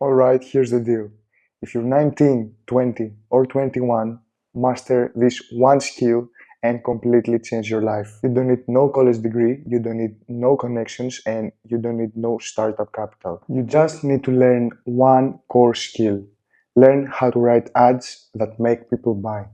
Alright, here's the deal. If you're 19, 20, or 21, master this one skill and completely change your life. You don't need no college degree, you don't need no connections, and you don't need no startup capital. You just need to learn one core skill. Learn how to write ads that make people buy.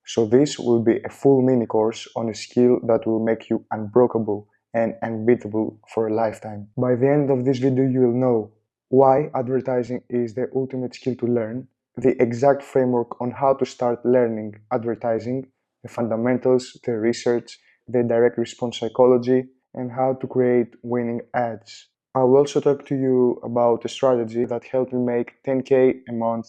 So this will be a full mini course on a skill that will make you unbreakable and unbeatable for a lifetime. By the end of this video, you will know why advertising is the ultimate skill to learn, the exact framework on how to start learning advertising, the fundamentals, the research, the direct response psychology, and how to create winning ads. I will also talk to you about a strategy that helped me make 10K a month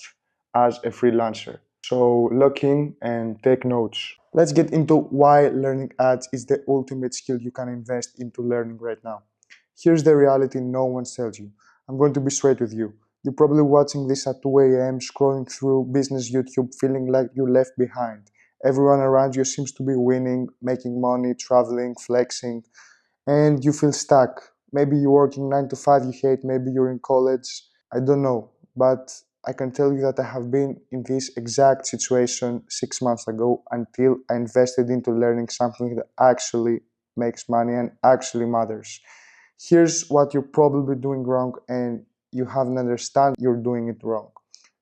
as a freelancer. So lock in and take notes. Let's get into why learning ads is the ultimate skill you can invest into learning right now. Here's the reality no one tells you. I'm going to be straight with you. You're probably watching this at 2 a.m., scrolling through business YouTube, feeling like you're left behind. Everyone around you seems to be winning, making money, traveling, flexing, and you feel stuck. Maybe you're working 9 to 5 you hate, maybe you're in college. I don't know. But I can tell you that I have been in this exact situation 6 months ago until I invested into learning something that actually makes money and actually matters. Here's what you're probably doing wrong and you haven't understand you're doing it wrong.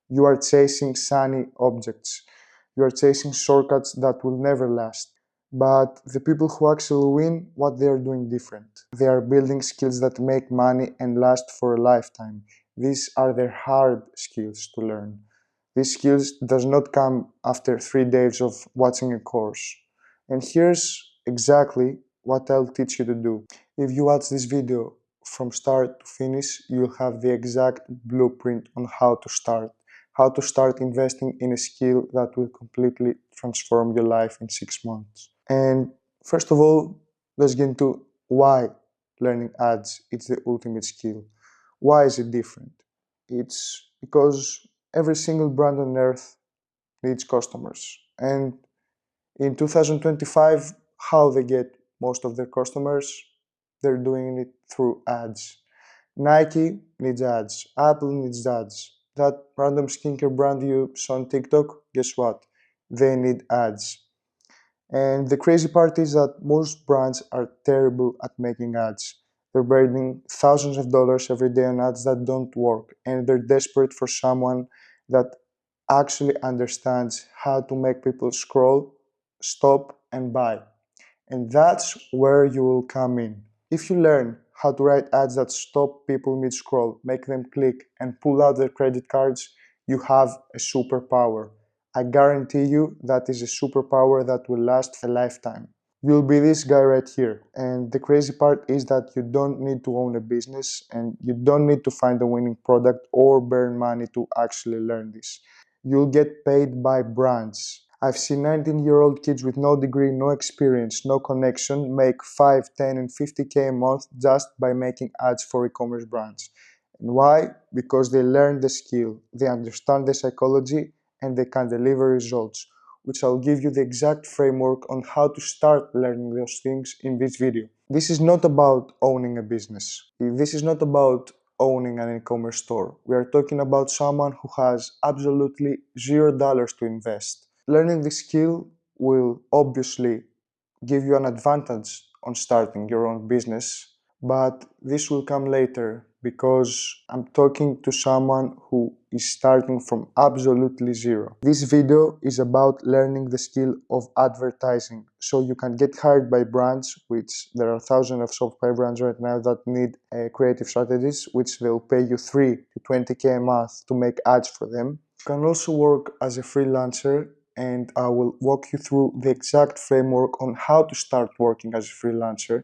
You are chasing shiny objects. You are chasing shortcuts that will never last. But the people who actually win, what they are doing different. They are building skills that make money and last for a lifetime. These are their hard skills to learn. These skills does not come after 3 days of watching a course. And here's exactly what I'll teach you to do. If you watch this video from start to finish, you'll have the exact blueprint on how to start investing in a skill that will completely transform your life in 6 months. And first of all, let's get into why learning ads is the ultimate skill. Why is it different? It's because every single brand on earth needs customers. And in 2025, how they get most of their customers? They're doing it through ads. Nike needs ads. Apple needs ads. That random skincare brand you saw on TikTok, guess what? They need ads. And the crazy part is that most brands are terrible at making ads. They're burning thousands of dollars every day on ads that don't work, and they're desperate for someone that actually understands how to make people scroll, stop, and buy. And that's where you will come in. If you learn how to write ads that stop people mid scroll, make them click, and pull out their credit cards, you have a superpower. I guarantee you that is a superpower that will last a lifetime. You'll be this guy right here. And the crazy part is that you don't need to own a business and you don't need to find a winning product or burn money to actually learn this. You'll get paid by brands. I've seen 19-year-old kids with no degree, no experience, no connection make 5, 10, and 50K a month just by making ads for e-commerce brands. And why? Because they learn the skill, they understand the psychology, and they can deliver results, which I'll give you the exact framework on how to start learning those things in this video. This is not about owning a business. This is not about owning an e-commerce store. We are talking about someone who has absolutely $0 to invest. Learning this skill will obviously give you an advantage on starting your own business, but this will come later because I'm talking to someone who is starting from absolutely zero. This video is about learning the skill of advertising so you can get hired by brands, which there are thousands of Shopify brands right now that need creative strategies, which they'll pay you 3 to 20K a month to make ads for them. You can also work as a freelancer, and I will walk you through the exact framework on how to start working as a freelancer,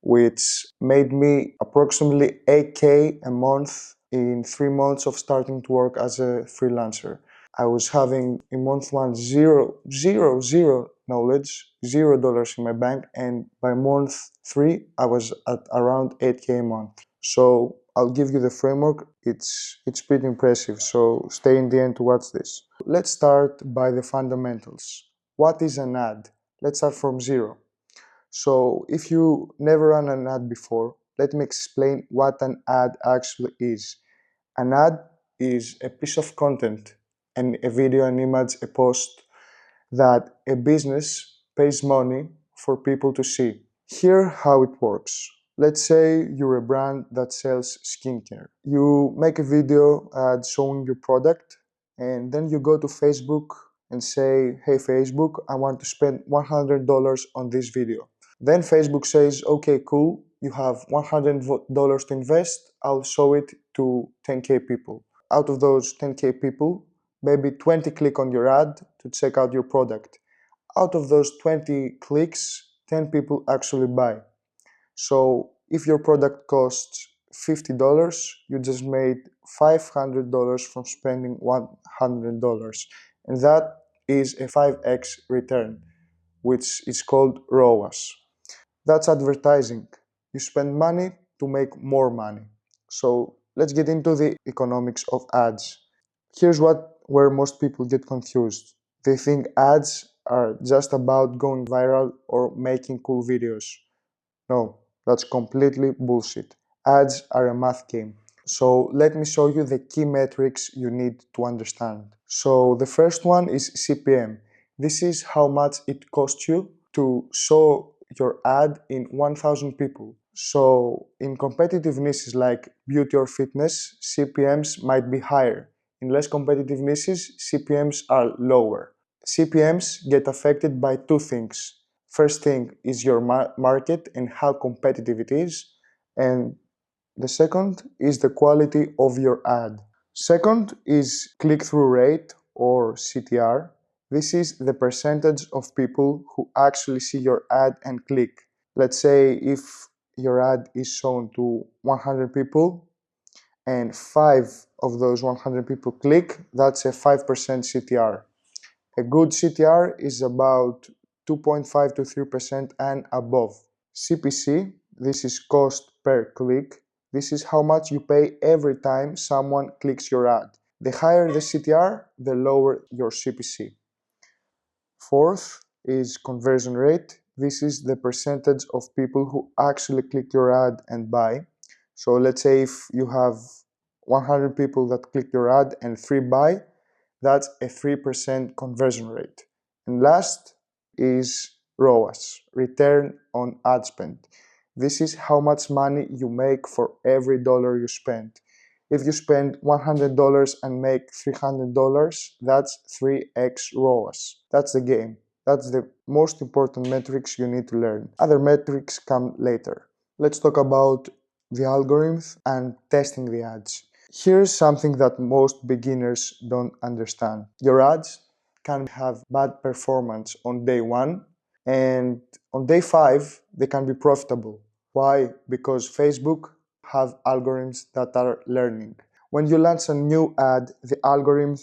which made me approximately 8K a month in 3 months of starting to work as a freelancer. I was having in month one zero knowledge, $0 in my bank, and by month 3 I was at around 8K a month. So I'll give you the framework. It's pretty impressive, so stay in the end to watch this. Let's start by the fundamentals. What is an ad? Let's start from zero. So if you never run an ad before, let me explain what an ad actually is. An ad is a piece of content, and a video, an image, a post that a business pays money for people to see. Here how it works. Let's say you're a brand that sells skincare. You make a video ad showing your product, and then you go to Facebook and say, hey Facebook, I want to spend $100 on this video. Then Facebook says, okay, cool, you have $100 to invest, I'll show it to 10K people. Out of those 10K people, maybe 20 click on your ad to check out your product. Out of those 20 clicks, 10 people actually buy. So if your product costs $50, you just made $500 from spending $100. And that is a 5x return, which is called ROAS. That's advertising. You spend money to make more money. So let's get into the economics of ads. Here's where most people get confused. They think ads are just about going viral or making cool videos. No, that's completely bullshit. Ads are a math game. So let me show you the key metrics you need to understand. So the first one is CPM. This is how much it costs you to show your ad in 1000 people. So in competitive niches like beauty or fitness, CPMs might be higher. In less competitive niches, CPMs are lower. CPMs get affected by two things. First thing is your market and how competitive it is, and the second is the quality of your ad. Second is click-through rate or CTR. This is the percentage of people who actually see your ad and click. Let's say if your ad is shown to 100 people and 5 of those 100 people click, that's a 5% CTR. A good CTR is about 2.5 to 3% and above. CPC, this is cost per click. This is how much you pay every time someone clicks your ad. The higher the CTR, the lower your CPC. Fourth is conversion rate. This is the percentage of people who actually click your ad and buy. So let's say if you have 100 people that click your ad and 3 buy, that's a 3% conversion rate. And last is ROAS, return on ad spend. This is how much money you make for every dollar you spend. If you spend $100 and make $300, that's 3x ROAS. That's the game. That's the most important metrics you need to learn. Other metrics come later. Let's talk about the algorithms and testing the ads. Here's something that most beginners don't understand. Your ads can have bad performance on day 1, and on day 5 they can be profitable. Why? Because Facebook have algorithms that are learning. When you launch a new ad, the algorithm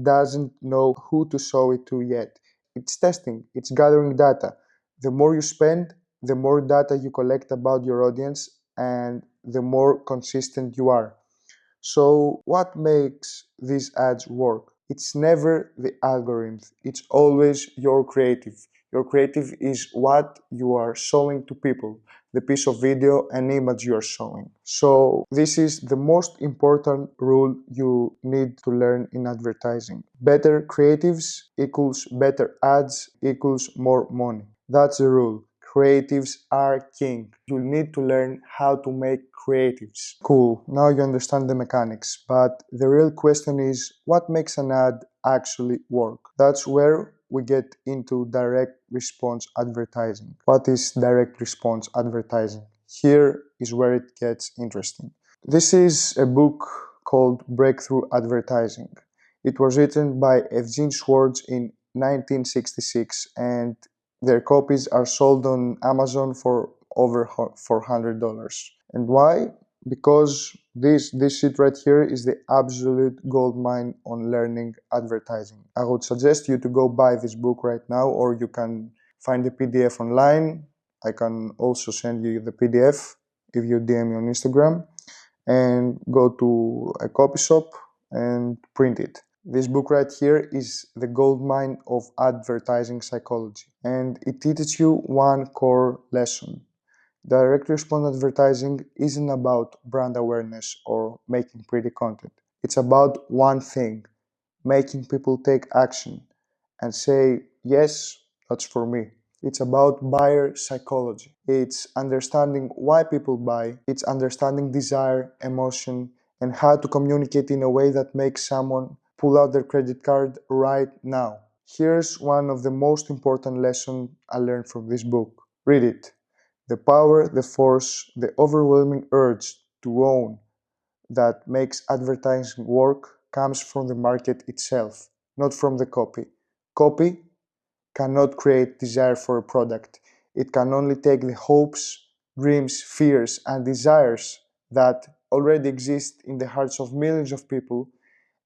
doesn't know who to show it to yet. It's testing, it's gathering data. The more you spend, the more data you collect about your audience, and the more consistent you are. So what makes these ads work? It's never the algorithm. It's always your creative. Your creative is what you are showing to people, the piece of video and image you are showing. So this is the most important rule you need to learn in advertising. Better creatives equals better ads equals more money. That's the rule. Creatives are king. You need to learn how to make creatives. Cool, now you understand the mechanics, but the real question is what makes an ad actually work? That's where we get into direct response advertising. What is direct response advertising? Here is where it gets interesting. This is a book called Breakthrough Advertising. It was written by Eugene Schwartz in 1966, and their copies are sold on Amazon for over $400. And why? Because this shit right here is the absolute gold mine on learning advertising. I would suggest you to go buy this book right now, or you can find the PDF online. I can also send you the PDF if you DM me on Instagram, and go to a copy shop and print it. This book right here is the gold mine of advertising psychology, and it teaches you one core lesson. Direct response advertising isn't about brand awareness or making pretty content. It's about one thing: making people take action and say, yes, that's for me. It's about buyer psychology. It's understanding why people buy, it's understanding desire, emotion, and how to communicate in a way that makes someone pull out their credit card right now. Here's one of the most important lessons I learned from this book. Read it. The power, the force, the overwhelming urge to own that makes advertising work comes from the market itself, not from the copy. Copy cannot create desire for a product. It can only take the hopes, dreams, fears, and desires that already exist in the hearts of millions of people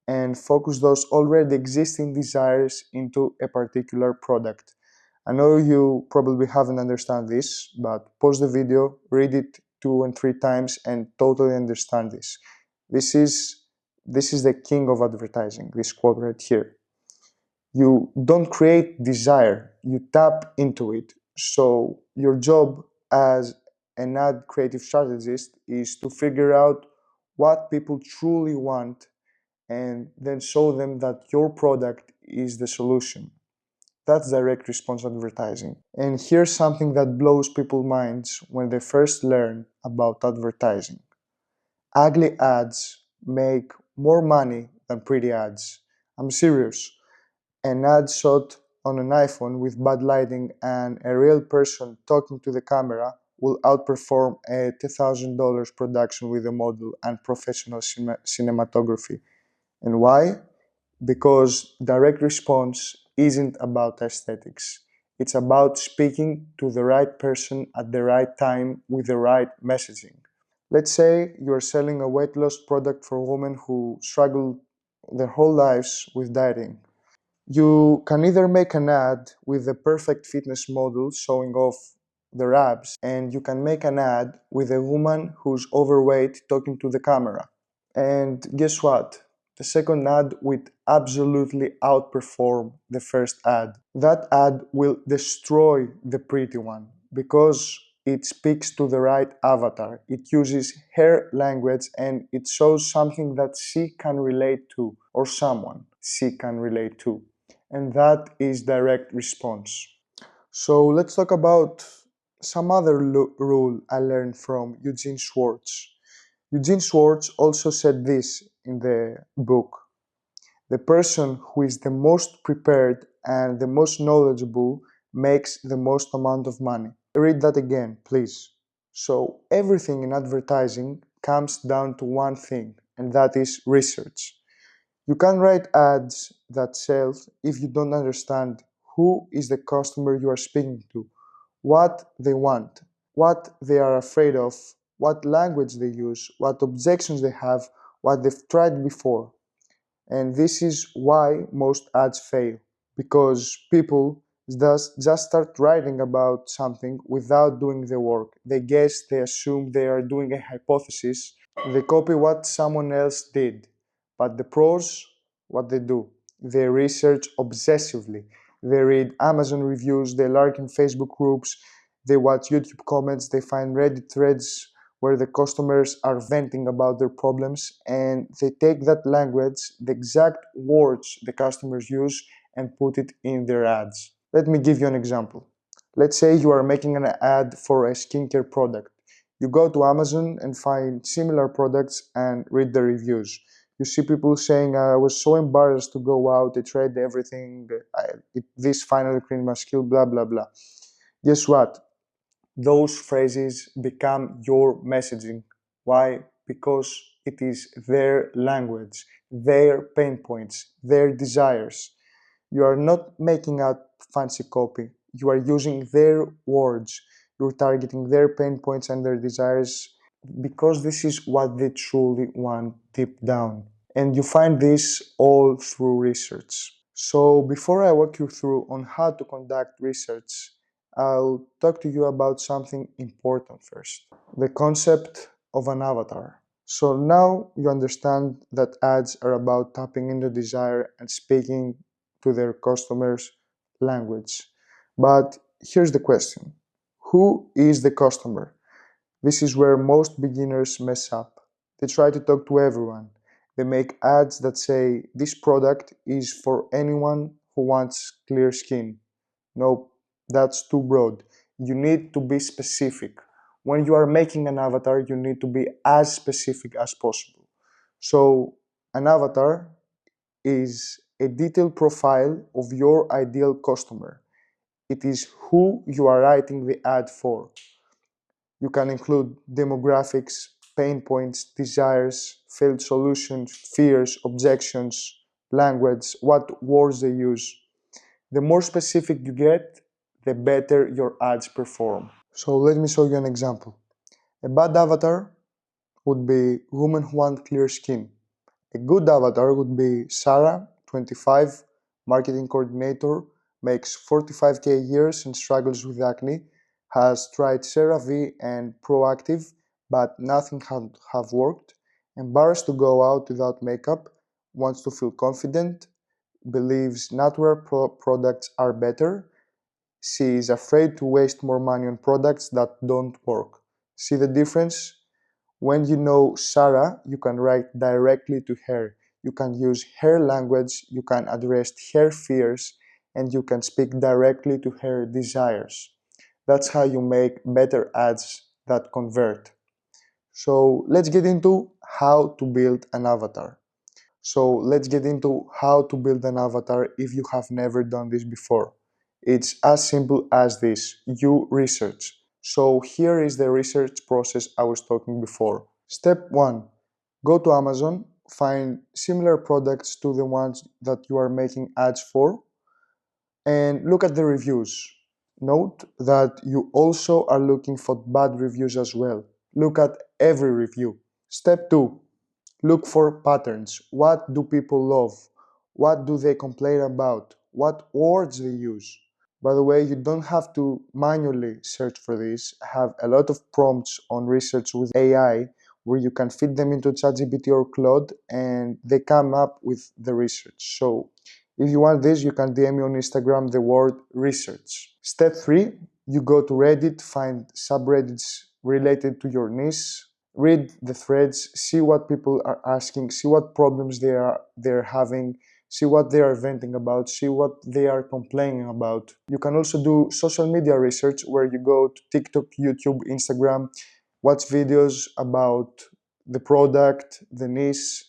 and focus those already existing desires into a particular product. I know you probably haven't understand this, but pause the video, read it 2 and 3 times, and totally understand this. This is this is the king of advertising, this quote right here. You don't create desire, you tap into it. So your job as an ad creative strategist is to figure out what people truly want and then show them that your product is the solution. That's direct response advertising. And here's something that blows people's minds when they first learn about advertising. Ugly ads make more money than pretty ads. I'm serious. An ad shot on an iPhone with bad lighting and a real person talking to the camera will outperform a $2,000 production with a model and professional cinematography. And why? Because direct response isn't about aesthetics. It's about speaking to the right person at the right time with the right messaging. Let's say you're selling a weight loss product for women who struggle their whole lives with dieting. You can either make an ad with the perfect fitness model showing off their abs, and you can make an ad with a woman who's overweight talking to the camera. And guess what? The second ad will absolutely outperform the first ad. That ad will destroy the pretty one because it speaks to the right avatar. It uses her language and it shows something that she can relate to, or someone she can relate to. And that is direct response. So let's talk about some other rule I learned from Eugene Schwartz. Eugene Schwartz also said this in the book: the person who is the most prepared and the most knowledgeable makes the most amount of money. Read that again, please. So, everything in advertising comes down to one thing, and that is research. You can't write ads that sell if you don't understand who is the customer you are speaking to, what they want, what they are afraid of, what language they use, what objections they have, what they've tried before. And this is why most ads fail, because people just start writing about something without doing the work. They guess, they assume, they are doing a hypothesis, they copy what someone else did. But the pros, what they do? They research obsessively. They read Amazon reviews, they lurk in Facebook groups, they watch YouTube comments, they find Reddit threads where the customers are venting about their problems, and they take that language, the exact words the customers use, and put it in their ads. Let me give you an example. Let's say you are making an ad for a skincare product. You go to Amazon and find similar products and read the reviews. You see people saying, I was so embarrassed to go out, I tried everything, this finally cleaned my skin, blah, blah, blah. Guess what? Those phrases become your messaging. Why? Because it is their language, their pain points, their desires. You are not making a fancy copy. You are using their words. You're targeting their pain points and their desires because this is what they truly want deep down. And you find this all through research. So before I walk you through on how to conduct research, I'll talk to you about something important first: the concept of an avatar. So now you understand that ads are about tapping into desire and speaking to their customers' language. But here's the question: who is the customer? This is where most beginners mess up. They try to talk to everyone. They make ads that say this product is for anyone who wants clear skin. No, that's too broad. You need to be specific. When you are making an avatar, you need to be as specific as possible. So, an avatar is a detailed profile of your ideal customer. It is who you are writing the ad for. You can include demographics, pain points, desires, failed solutions, fears, objections, language, what words they use. The more specific you get, the better your ads perform. So let me show you an example. A bad avatar would be woman who want clear skin. A good avatar would be Sarah, 25, marketing coordinator, makes 45K a year and struggles with acne, has tried CeraVe and Proactive, but nothing have worked, embarrassed to go out without makeup, wants to feel confident, believes natural products are better. She is afraid to waste more money on products that don't work. See the difference? When you know Sarah, you can write directly to her. You can use her language, you can address her fears, and you can speak directly to her desires. That's how you make better ads that convert. So let's get into how to build an avatar. So let's get into how to build an avatar if you have never done this before. It's as simple as this. You research. So here is the research process I was talking before. Step 1. Go to Amazon, find similar products to the ones that you are making ads for, and look at the reviews. Note that you also are looking for bad reviews as well. Look at every review. Step 2. Look for patterns. What do people love? What do they complain about? What words they use? By the way, you don't have to manually search for this. I have a lot of prompts on research with AI where you can feed them into ChatGPT or Claude and they come up with the research. So if you want this, you can DM me on Instagram the word research. Step 3, you go to Reddit, find subreddits related to your niche, read the threads, see what people are asking, see what problems they're having, see what they are venting about, see what they are complaining about. You can also do social media research where you go to TikTok, YouTube, Instagram, watch videos about the product, the niche,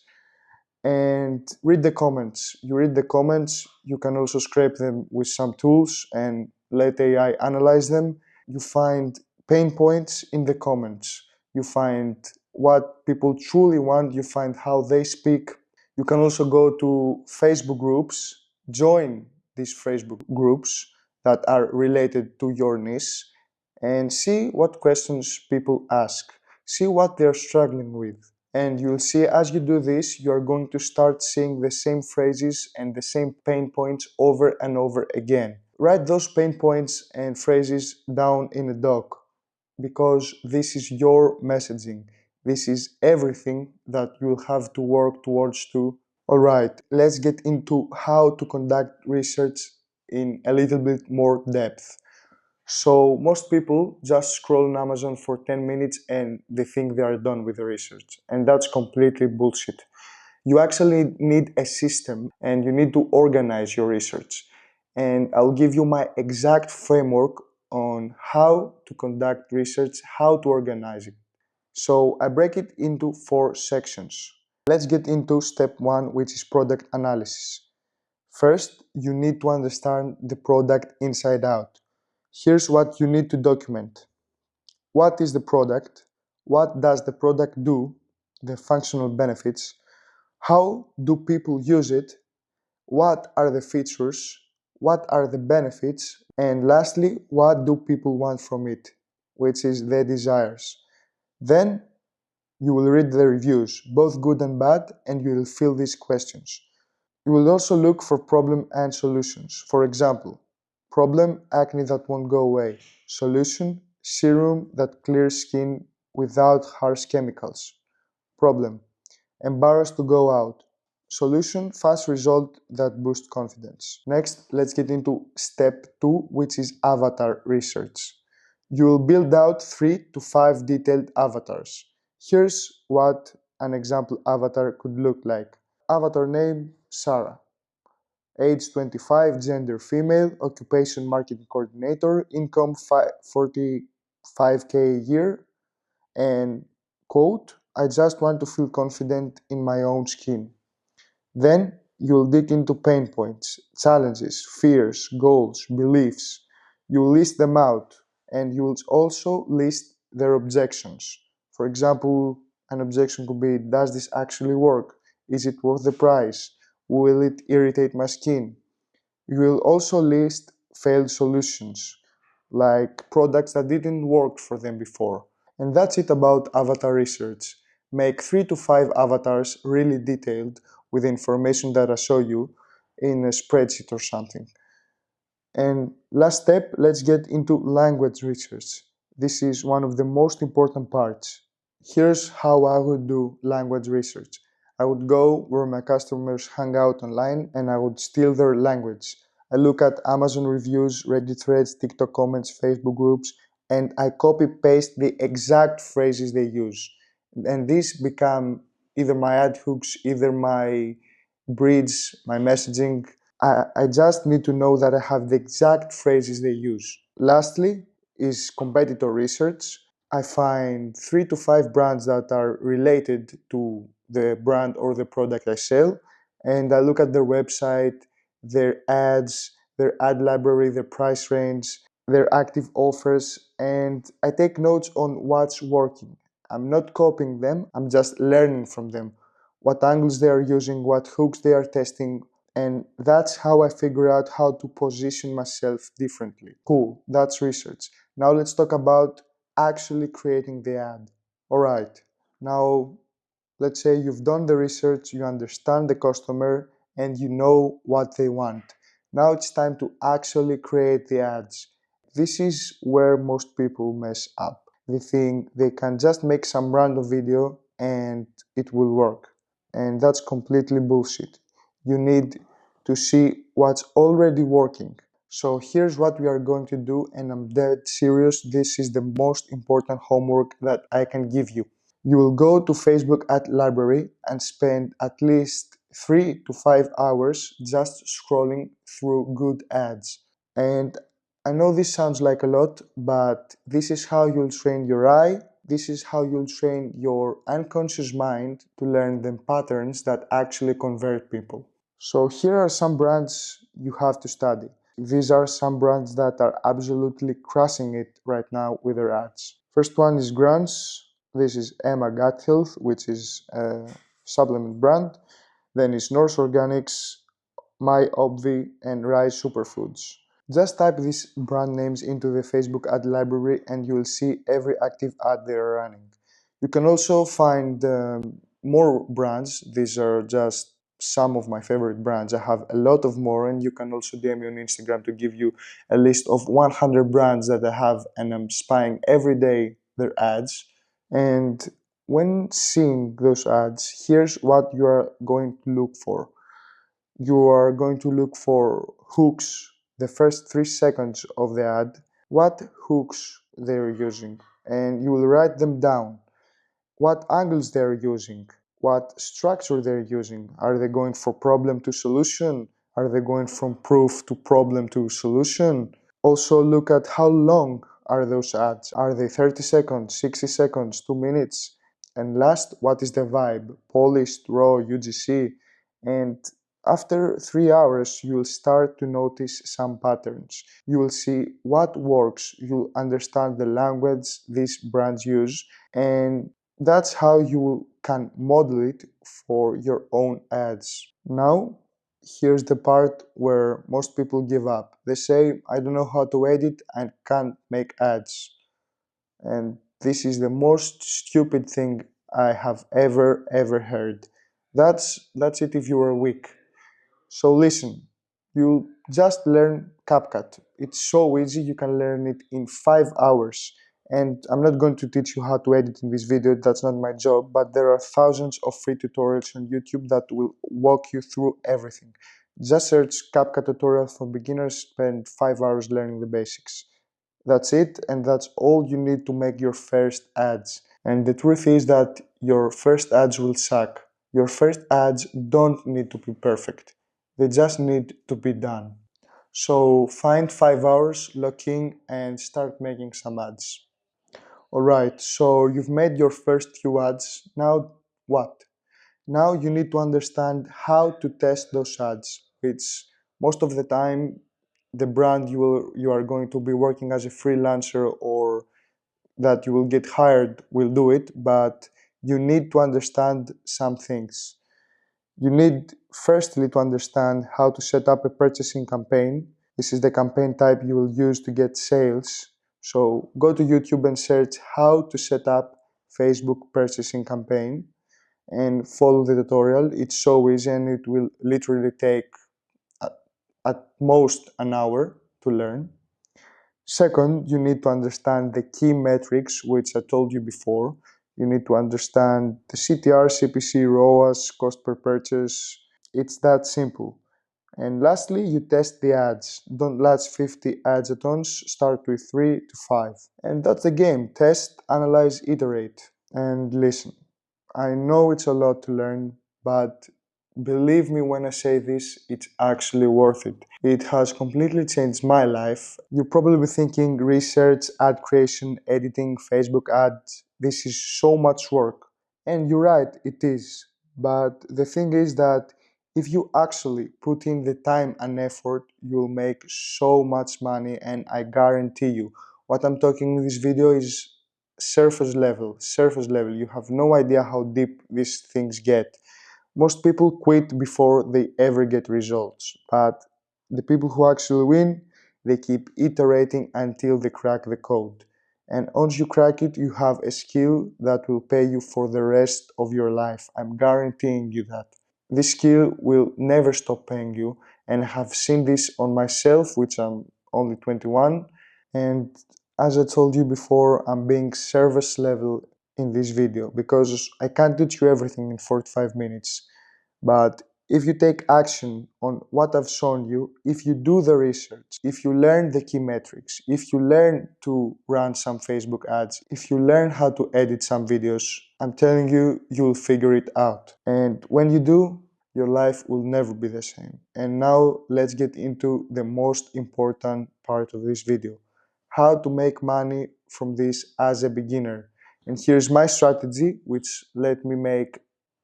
and read the comments. You read the comments, you can also scrape them with some tools and let AI analyze them. You find pain points in the comments. You find what people truly want. You find how they speak. You can also go to Facebook groups, join these Facebook groups that are related to your niche, and see what questions people ask. See what they're struggling with. And you'll see as you do this, you're going to start seeing the same phrases and the same pain points over and over again. Write those pain points and phrases down in a doc because this is your messaging. This is everything that you'll have to work towards to. Alright, let's get into how to conduct research in a little bit more depth. So most people just scroll on Amazon for 10 minutes and they think they are done with the research. And that's completely bullshit. You actually need a system and you need to organize your research. And I'll give you my exact framework on how to conduct research, how to organize it. So I break it into 4 sections. Let's get into step 1, which is product analysis. First, you need to understand the product inside out. Here's what you need to document. What is the product? What does the product do? The functional benefits. How do people use it? What are the features? What are the benefits? And lastly, what do people want from it? Which is their desires. Then you will read the reviews, both good and bad, and you will fill these questions. You will also look for problem and solutions. For example, problem, acne that won't go away. Solution, serum that clears skin without harsh chemicals. Problem, embarrassed to go out. Solution, fast result that boosts confidence. Next, let's get into step 2, which is avatar research. You will build out 3 to 5 detailed avatars. Here's what an example avatar could look like. Avatar name Sarah, age 25, gender female, occupation marketing coordinator, income 45K a year, and quote, I just want to feel confident in my own skin. Then you'll dig into pain points, challenges, fears, goals, beliefs. You'll list them out, and you'll also list their objections. For example, an objection could be, does this actually work? Is it worth the price? Will it irritate my skin? You will also list failed solutions, like products that didn't work for them before. And that's it about avatar research. Make 3 to 5 avatars really detailed with the information that I show you in a spreadsheet or something. And last step, let's get into language research. This is one of the most important parts. Here's how I would do language research. I would go where my customers hang out online and I would steal their language. I look at Amazon reviews, Reddit threads, TikTok comments, Facebook groups, and I copy paste the exact phrases they use. And these become either my ad hooks, either my bridge, my messaging. I just need to know that I have the exact phrases they use. Lastly, is competitor research. I find 3 to 5 brands that are related to the brand or the product I sell, and I look at their website, their ads, their ad library, their price range, their active offers, and I take notes on what's working. I'm not copying them, I'm just learning from them. What angles they are using, what hooks they are testing, and that's how I figure out how to position myself differently. Cool, that's research. Now let's talk about actually creating the ad. Alright, now let's say you've done the research, you understand the customer, and you know what they want. Now it's time to actually create the ads. This is where most people mess up. They think they can just make some random video and it will work. And that's completely bullshit. You need to see what's already working. So here's what we are going to do, and I'm dead serious. This is the most important homework that I can give you. You will go to Facebook Ad Library and spend at least 3 to 5 hours just scrolling through good ads. And I know this sounds like a lot, but this is how you'll train your eye. This is how you'll train your unconscious mind to learn the patterns that actually convert people. So here are some brands you have to study. These are some brands that are absolutely crushing it right now with their ads. First one is Grunts. This is Emma Gut Health, which is a supplement brand. Then is Norse Organics, My Obvi, and Rise Superfoods. Just type these brand names into the Facebook ad library and you will see every active ad they are running. You can also find more brands. These are just some of my favorite brands. I have a lot of more, and you can also DM me on Instagram to give you a list of 100 brands that I have and I'm spying every day their ads. And when seeing those ads, here's what you are going to look for. You are going to look for hooks, the first 3 seconds of the ad, what hooks they're using, and you will write them down. What angles they're using, what structure they're using. Are they going for problem to solution? Are they going from proof to problem to solution? Also look at how long are those ads. Are they 30 seconds, 60 seconds, 2 minutes? And last, what is the vibe? Polished, raw, UGC? And after 3 hours, you'll start to notice some patterns. You will see what works. You'll understand the language these brands use, and that's how you can model it for your own ads. Now, here's the part where most people give up. They say, I don't know how to edit and can't make ads. And this is the most stupid thing I have ever heard. That's it if you are weak. So listen, you just learn CapCut. It's so easy, you can learn it in 5 hours. And I'm not going to teach you how to edit in this video, that's not my job, but there are thousands of free tutorials on YouTube that will walk you through everything. Just search CapCut tutorial for beginners, spend 5 hours learning the basics. That's it, and that's all you need to make your first ads. And the truth is that your first ads will suck. Your first ads don't need to be perfect. They just need to be done. So find 5 hours, log in, and start making some ads. Alright, so you've made your first few ads. Now what? Now you need to understand how to test those ads, which most of the time the brand you are going to be working as a freelancer or that you will get hired will do it, but you need to understand some things. You need firstly to understand how to set up a purchasing campaign. This is the campaign type you will use to get sales. So go to YouTube and search how to set up Facebook purchasing campaign and follow the tutorial. It's so easy and it will literally take at, at most an hour to learn. Second, you need to understand the key metrics, which I told you before. You need to understand the CTR, CPC, ROAS, cost per purchase. It's that simple. And lastly, you test the ads. Don't launch 50 ads at once, start with 3 to 5. And that's the game. Test, analyze, iterate, and listen. I know it's a lot to learn, but believe me when I say this, it's actually worth it. It has completely changed my life. You're probably thinking research, ad creation, editing, Facebook ads. This is so much work. And you're right, it is. But the thing is that if you actually put in the time and effort, you'll make so much money, and I guarantee you, what I'm talking in this video is surface level. You have no idea how deep these things get. Most people quit before they ever get results, but the people who actually win, they keep iterating until they crack the code. And once you crack it, you have a skill that will pay you for the rest of your life. I'm guaranteeing you that. This skill will never stop paying you, and I have seen this on myself, which I'm only 21. And as I told you before, I'm being service level in this video because I can't teach you everything in 45 minutes. But if you take action on what I've shown you, if you do the research, if you learn the key metrics, if you learn to run some Facebook ads, if you learn how to edit some videos, I'm telling you, you'll figure it out. And when you do, your life will never be the same. And now let's get into the most important part of this video: how to make money from this as a beginner. And here's my strategy, which let me make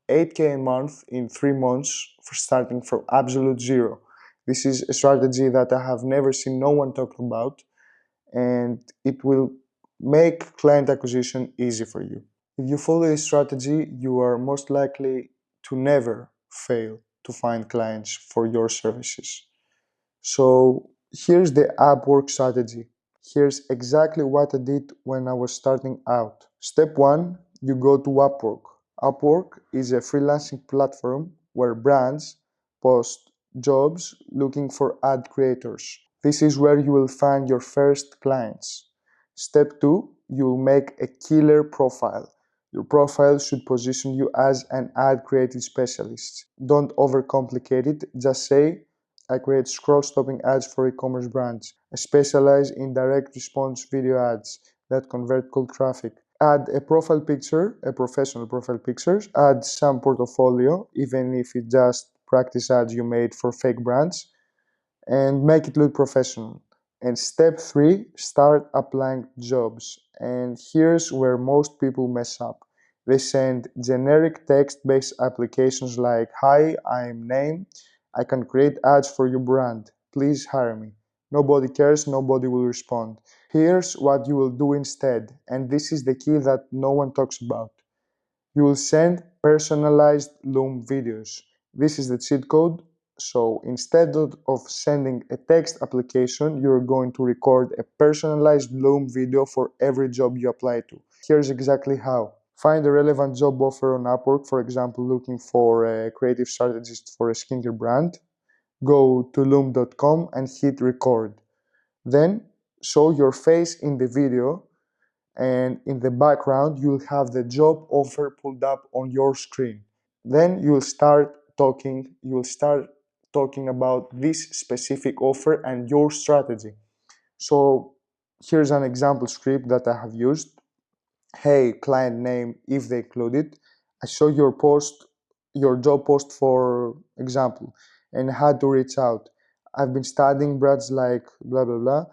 8K a month in 3 months for starting from absolute zero. This is a strategy that I have never seen no one talk about, and it will make client acquisition easy for you. If you follow this strategy, you are most likely to never fail to find clients for your services. So here's the Upwork strategy. Here's exactly what I did when I was starting out. Step 1, you go to Upwork. Upwork is a freelancing platform where brands post jobs looking for ad creators. This is where you will find your first clients. Step 2, you will make a killer profile. Your profile should position you as an ad creative specialist. Don't overcomplicate it, just say, I create scroll-stopping ads for e-commerce brands. I specialize in direct response video ads that convert cold traffic. Add a profile picture, a professional profile picture. Add some portfolio, even if it's just practice ads you made for fake brands, and make it look professional. And step 3, start applying jobs. And here's where most people mess up. They send generic text-based applications like, hi, I'm name, I can create ads for your brand, please hire me. Nobody cares, nobody will respond. Here's what you will do instead, and this is the key that no one talks about. You will send personalized Loom videos. This is the cheat code. So instead of sending a text application, you're going to record a personalized Loom video for every job you apply to. Here's exactly how. Find a relevant job offer on Upwork, for example, looking for a creative strategist for a skincare brand. Go to loom.com and hit record. Then show your face in the video, and in the background you'll have the job offer pulled up on your screen. Then you'll start talking about this specific offer and your strategy. So here's an example script that I have used. hey, client name if they include it. I saw your post, your job post, for example, and had to reach out. I've been studying brands like blah blah blah,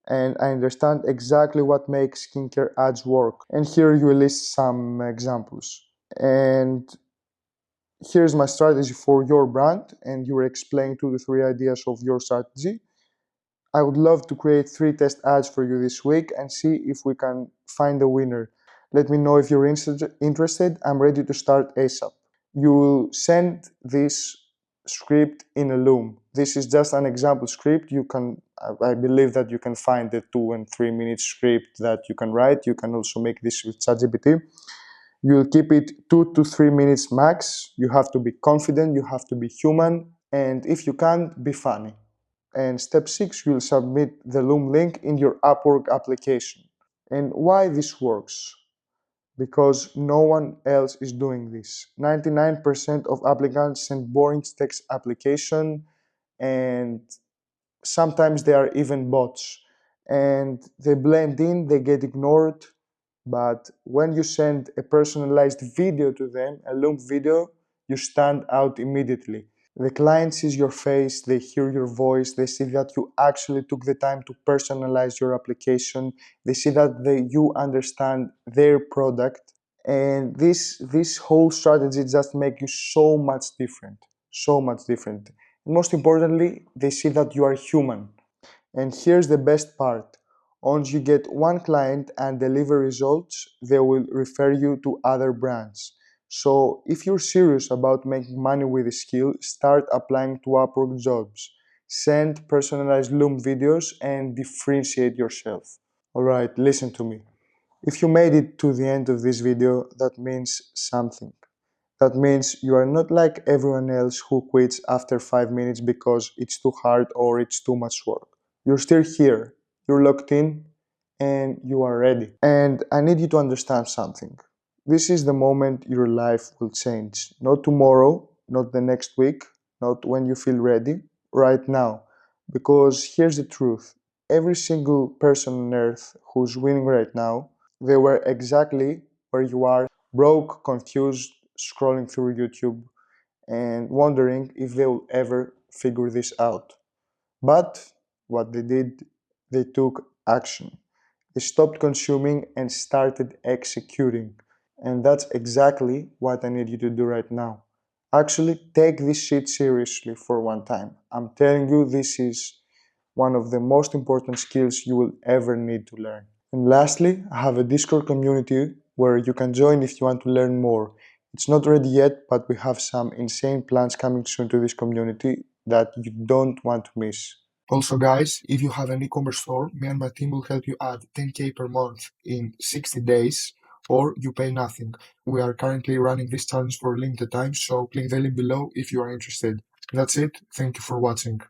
and I understand exactly what makes skincare ads work. And here you list some examples. And here's my strategy for your brand, and you explain 2 to 3 ideas of your strategy. I would love to create 3 test ads for you this week and see if we can find a winner. Let me know if you're interested. I'm ready to start ASAP. You will send this script in a Loom. This is just an example script. I believe that you can find the 2 and 3 minute script that you can write. You can also make this with ChatGPT. You'll keep it 2 to 3 minutes max. You have to be confident, you have to be human, and if you can't, be funny. And step 6, you'll submit the Loom link in your Upwork application. And why this works? Because no one else is doing this. 99% of applicants send boring text application, and sometimes they are even bots. And they blend in, they get ignored. But when you send a personalized video to them, a Loom video, you stand out immediately. The client sees your face, they hear your voice, they see that you actually took the time to personalize your application, they see that you understand their product, and this whole strategy just make you so much different, so much different. And most importantly, they see that you are human. And here's the best part. Once you get one client and deliver results, they will refer you to other brands. So if you're serious about making money with this skill, start applying to Upwork jobs. Send personalized Loom videos and differentiate yourself. Alright, listen to me. If you made it to the end of this video, that means something. That means you are not like everyone else who quits after 5 minutes because it's too hard or it's too much work. You're still here, you're locked in, and you are ready. And I need you to understand something. This is the moment your life will change. Not tomorrow, not the next week, not when you feel ready, right now. Because here's the truth, every single person on earth who's winning right now, they were exactly where you are, broke, confused, scrolling through YouTube, and wondering if they will ever figure this out. But what they did, they took action. They stopped consuming and started executing. And that's exactly what I need you to do right now. Actually, take this shit seriously for one time. I'm telling you, this is one of the most important skills you will ever need to learn. And lastly, I have a Discord community where you can join if you want to learn more. It's not ready yet, but we have some insane plans coming soon to this community that you don't want to miss. Also, guys, if you have an e-commerce store, me and my team will help you add 10K per month in 60 days, or you pay nothing. We are currently running this challenge for a limited time, so click the link below if you are interested. That's it. Thank you for watching.